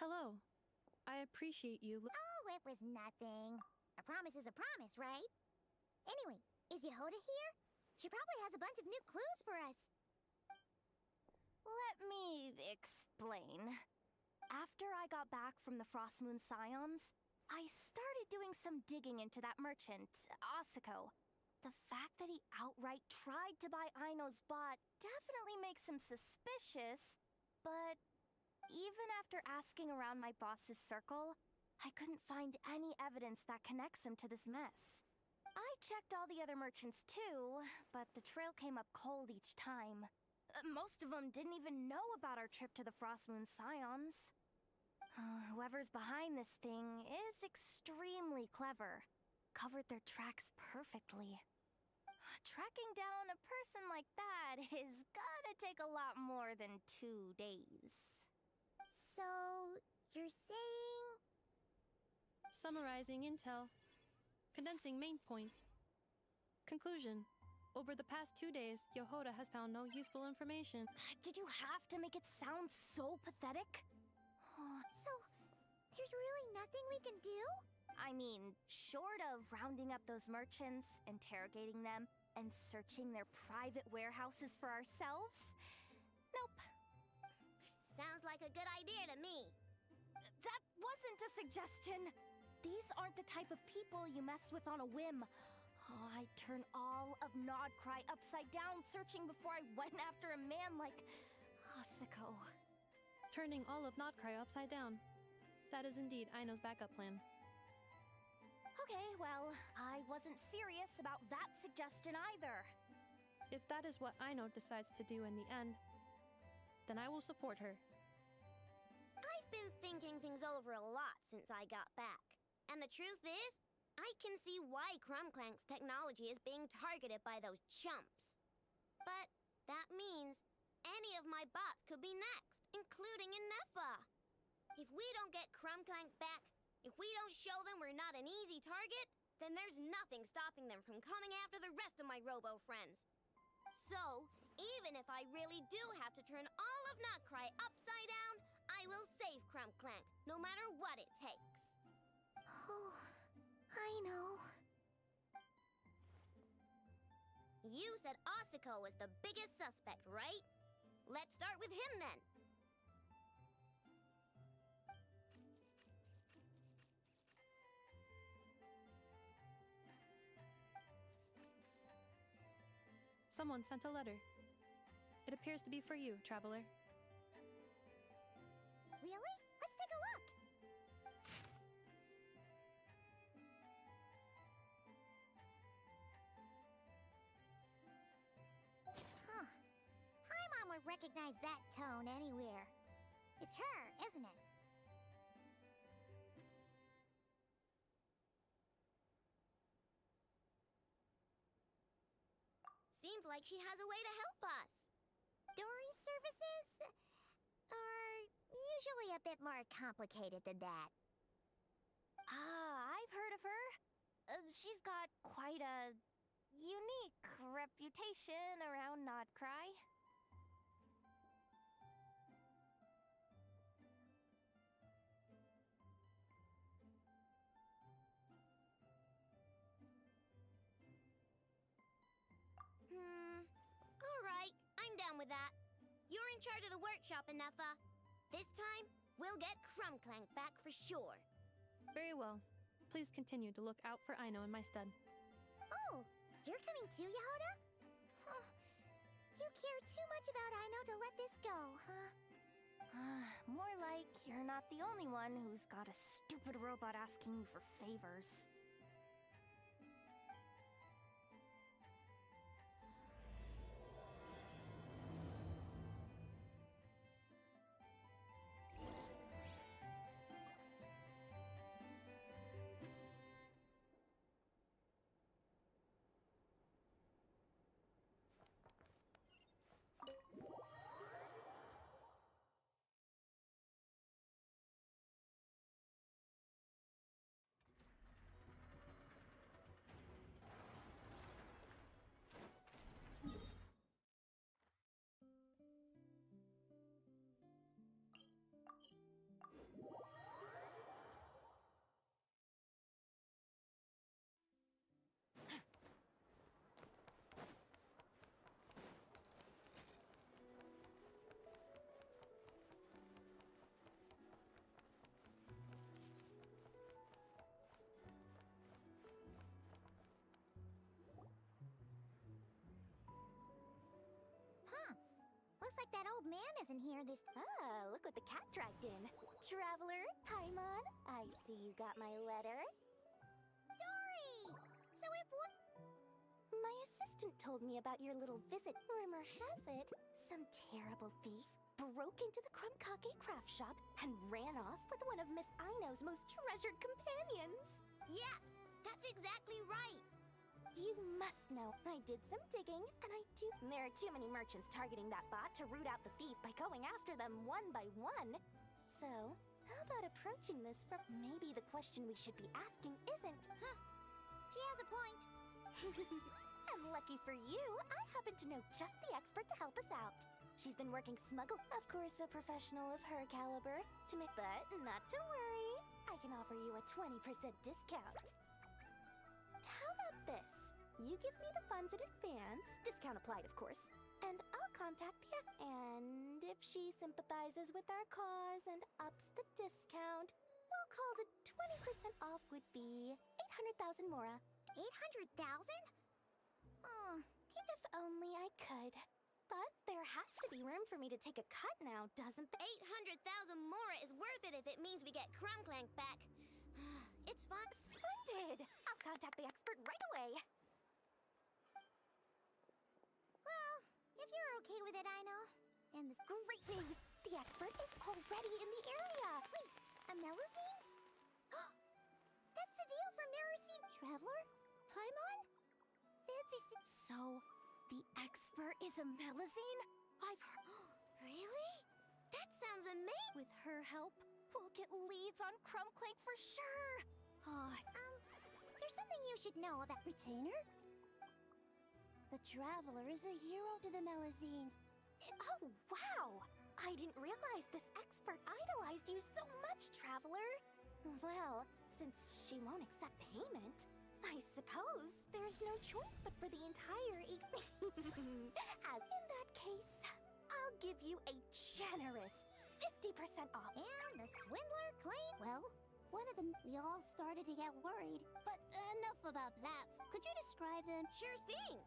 Hello. I appreciate you. Oh, it was nothing. A promise is a promise, right? Anyway, is Yehoda here? She probably has a bunch of new clues for us. Let me explain. After I got back from the Frost Moon Scions, I started doing some digging into that merchant, Asako. The fact that he outright tried to buy Aino's bot definitely makes him suspicious, but even after asking around my boss's circle, I couldn't find any evidence that connects him to this mess. I checked all the other merchants too, but the trail came up cold each time. Most of them didn't even know about our trip to the Frost Moon Scions. Whoever's behind this thing is extremely clever. Covered their tracks perfectly. Tracking down a person like that is gonna take a lot more than 2 days. So, you're saying... Summarizing intel. Condensing main points. Conclusion. Over the past 2 days, Yehoda has found no useful information. Did you have to make it sound so pathetic? So, there's really nothing we can do? I mean, short of rounding up those merchants, interrogating them, and searching their private warehouses for ourselves? Nope. Sounds like a good idea to me. That wasn't a suggestion! These aren't the type of people you mess with on a whim. I'd turn all of Nodcry upside down searching before I went after a man like Asako. Turning all of Notcry upside down. That is indeed Aino's backup plan. Okay, well, I wasn't serious about that suggestion either. If that is what Aino decides to do in the end, then I will support her. I've been thinking things over a lot since I got back. And the truth is, I can see why Crumclank's technology is being targeted by those chumps. But that means any of my bots could be next, including Inefa. If we don't get Crumclank back, if we don't show them we're not an easy target, then there's nothing stopping them from coming after the rest of my robo-friends. So, even if I really do have to turn all of Notcry upside down, I will save Crumclank, no matter what it takes. Oh, I know. You said Asako was the biggest suspect, right? Let's start with him then. Someone sent a letter. It appears to be for you, traveler. Really? Let's take a look. Huh. Paimon would recognize that tone anywhere. It's her, isn't it? Seems like she has a way to help us. Dory's services are usually a bit more complicated than that. I've heard of her. She's got quite a unique reputation around Nodcry. Alright, I'm down with that. You're in charge of the workshop, Inefa. This time, we'll get Crumclank back for sure. Very well. Please continue to look out for Aino in my stead. Oh, you're coming too, Yehoda? Huh. You care too much about Aino to let this go, huh? More like you're not the only one who's got a stupid robot asking you for favors. that old man isn't here this... Ah, look what the cat dragged in. Traveler, Paimon, I see you got my letter. Dory! So it would... My assistant told me about your little visit. Rumor has it, some terrible thief broke into the Krumkake craft shop and ran off with one of Miss Aino's most treasured companions. Yes, that's exactly right. You must know, I did some digging, and there are too many merchants targeting that bot to root out the thief by going after them one by one. So, how about approaching this from... Maybe the question we should be asking isn't... Huh. She has a point. And lucky for you, I happen to know just the expert to help us out. She's been working smuggle, of course a professional of her caliber, to make... But not to worry, I can offer you a 20% discount. How about this? You give me the funds in advance, discount applied of course, and I'll contact the... And if she sympathizes with our cause and ups the discount, we'll call the 20% off would be 800,000 mora. 800,000? Oh, If only I could. But there has to be room for me to take a cut now, doesn't there? 800,000 mora is worth it if it means we get Krumklank back. It's fun. Splendid! I'll contact the expert right away. well, if you're okay with it, Aino. And this... Great news! The expert is already in the area! Wait, a Melusine? That's the deal for Melusine Traveler? Paimon? Fancy... So, the expert is a Melusine? I've heard... Really? That sounds amazing. With her help, we'll get leads on Krumklank for sure! There's something you should know about Retainer. The Traveler is a hero to the Melusines. Oh, wow! I didn't realize this expert idolized you so much, Traveler. Well, since she won't accept payment, I suppose there's no choice but for the entire In that case, I'll give you a generous 50% off. And the swindler claimed... Well, one of them, we all started to get worried. But enough about that. Could you describe them? Sure thing.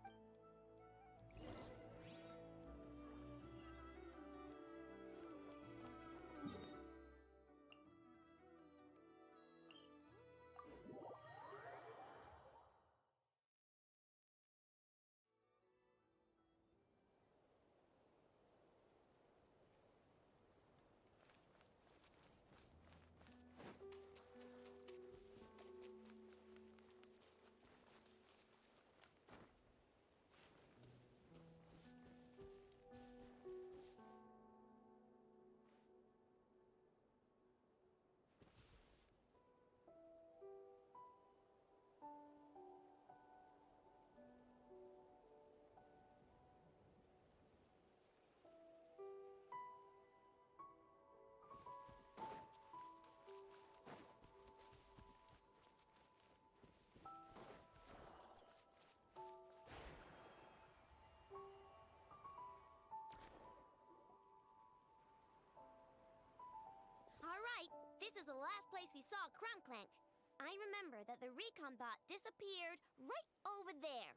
This is the last place we saw Krumklank. I remember that the recon bot disappeared right over there.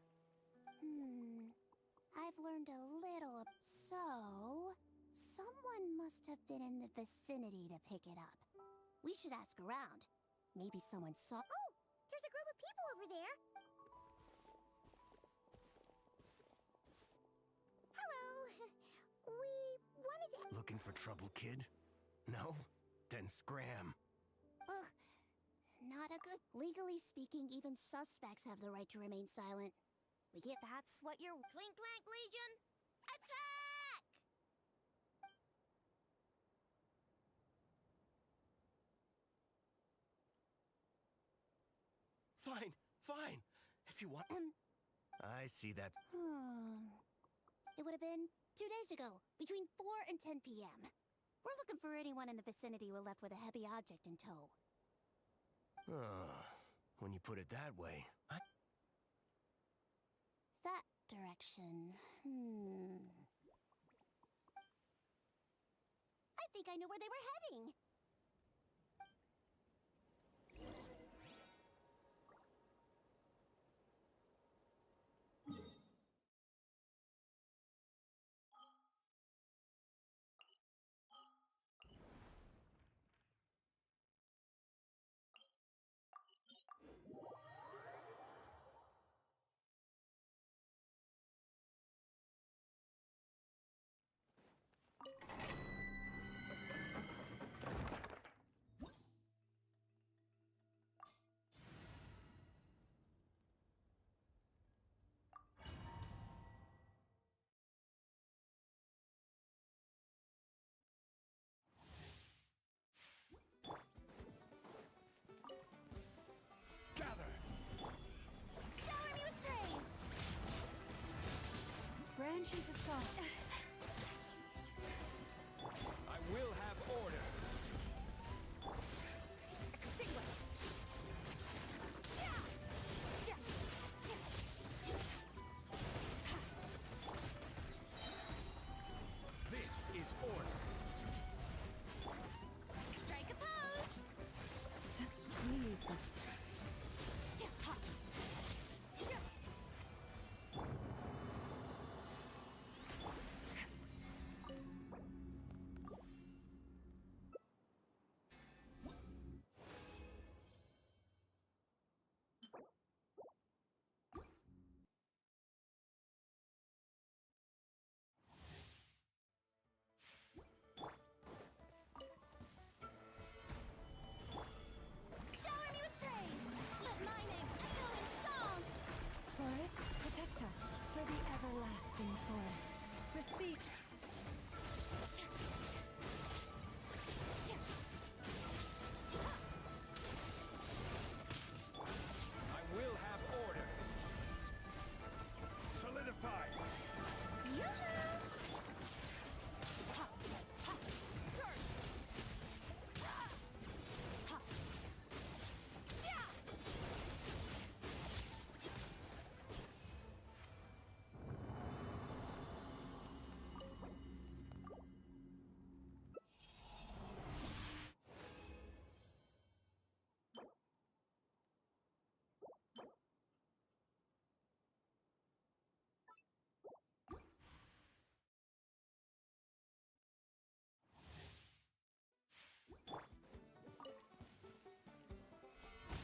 I've learned a little. So, someone must have been in the vicinity to pick it up. We should ask around. Maybe someone saw... Oh, there's a group of people over there. Hello. We wanted to... Looking for trouble, kid? No? Then scram. Ugh, not a good... Legally speaking, even suspects have the right to remain silent. We get... That's what you're... Clink Clank Legion, attack! Fine, fine. If you want... I see that. It would have been 2 days ago, between 4 and 10 p.m. We're looking for anyone in the vicinity who left with a heavy object in tow. When you put it that way, That direction. I think I know where they were heading.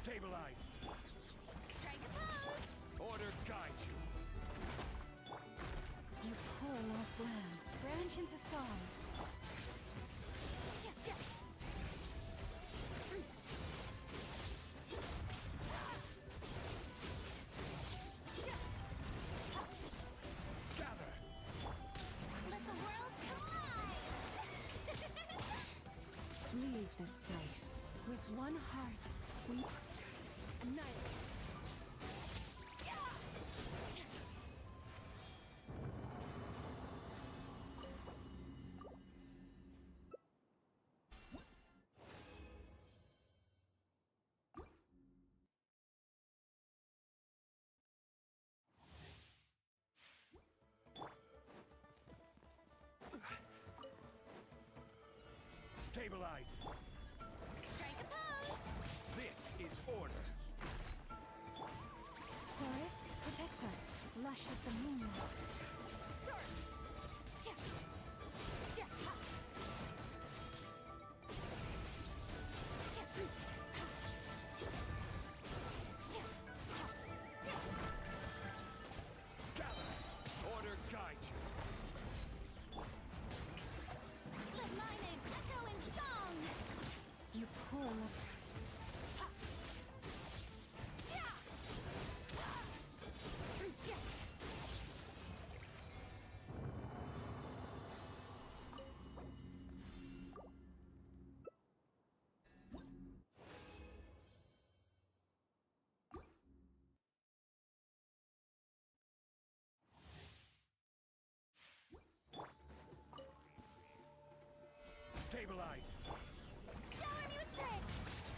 Stabilize. Strike a pose! Order guide you. You poor lost lamb. Branch into song. Gather. Let the world come alive! Leave this place. With one heart, we annihilate. Stabilize. Strike a pose! This is order. Forest, protect us. Lush as the moonlight. Gather. Order guide you. Let my name echo in song! You poor Stabilize. Shower me with praise!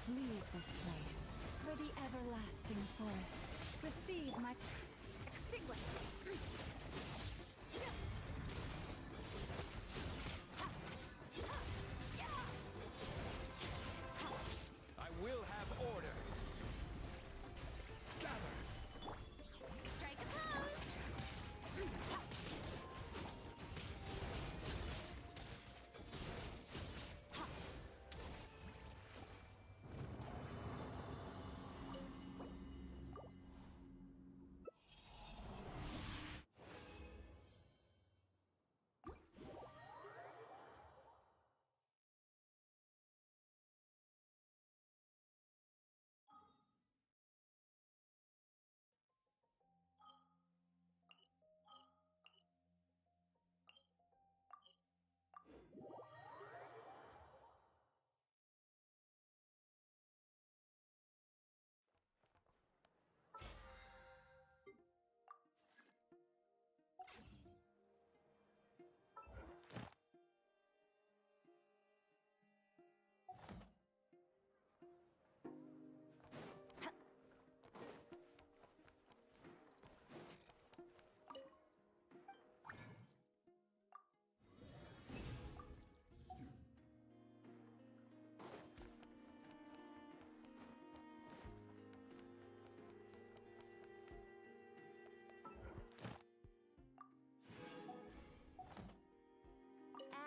Leave this place. For the everlasting forest. Receive my Extinguish! I will have order. Gather. Strike a pose!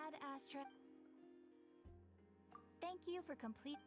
Ad Astra. Thank you for complete.